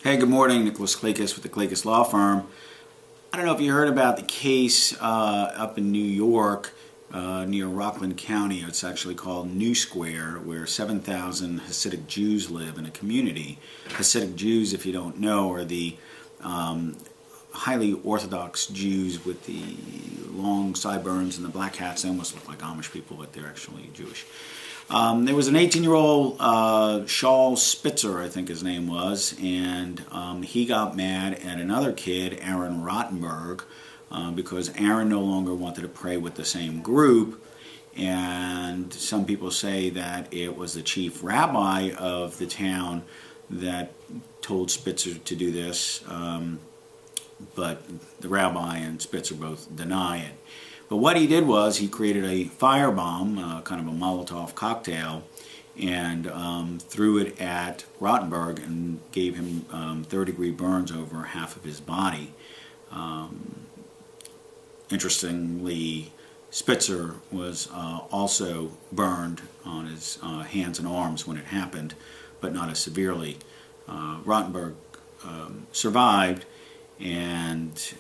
Hey, good morning. Nicholas Klakis with the Klakis Law Firm. I don't know if you heard about the case up in New York near Rockland County. It's actually called New Square, where 7,000 Hasidic Jews live in a community. Hasidic Jews, if you don't know, are the highly Orthodox Jews with the long sideburns and the black hats. They almost look like Amish people, but they're actually Jewish. There was an 18-year-old Shaul Spitzer, I think his name was, and he got mad at another kid, Aaron Rottenberg, because Aaron no longer wanted to pray with the same group. And some people say that it was the chief rabbi of the town that told Spitzer to do this, but the rabbi and Spitzer both deny it. But what he did was he created a firebomb, kind of a Molotov cocktail, and threw it at Rottenberg and gave him third-degree burns over half of his body. Interestingly, Spitzer was also burned on his hands and arms when it happened, but not as severely. Rottenberg survived and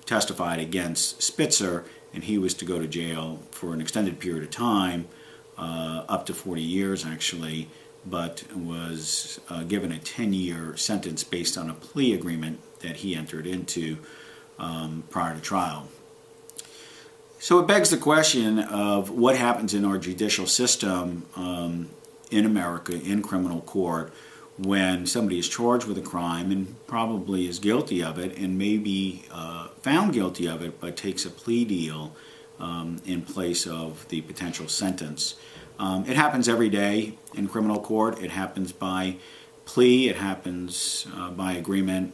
testified against Spitzer, and he was to go to jail for an extended period of time, up to 40 years actually, but was given a 10-year sentence based on a plea agreement that he entered into prior to trial. So it begs the question of what happens in our judicial system in America, in criminal court, when somebody is charged with a crime and probably is guilty of it and may be found guilty of it but takes a plea deal in place of the potential sentence. It happens every day in criminal court. It happens by plea. It happens by agreement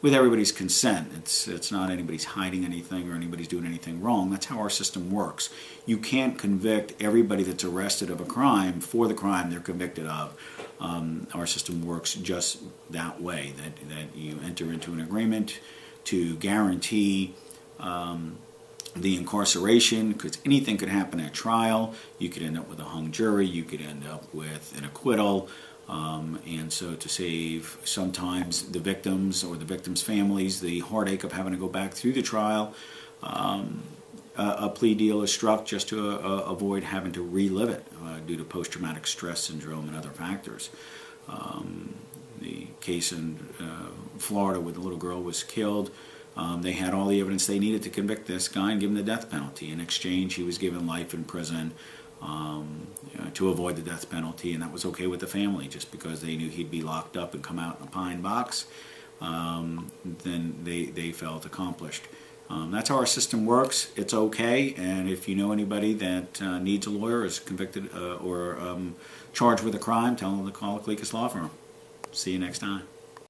with everybody's consent. It's not anybody's hiding anything or anybody's doing anything wrong. That's how our system works. You can't convict everybody that's arrested of a crime for the crime they're convicted of. Our system works just that way, that you enter into an agreement to guarantee the incarceration, because anything could happen at trial. You could end up with a hung jury, you could end up with an acquittal, and so to save sometimes the victims or the victims' families the heartache of having to go back through the trial, a plea deal is struck just to avoid having to relive it due to post-traumatic stress syndrome and other factors. The case in Florida where the little girl was killed, they had all the evidence they needed to convict this guy and give him the death penalty. In exchange, he was given life in prison to avoid the death penalty, and that was okay with the family. Just because they knew he'd be locked up and come out in a pine box, then they felt accomplished. That's how our system works. It's okay, and if you know anybody that needs a lawyer, is convicted or charged with a crime, tell them to call the Klakis Law Firm. See you next time.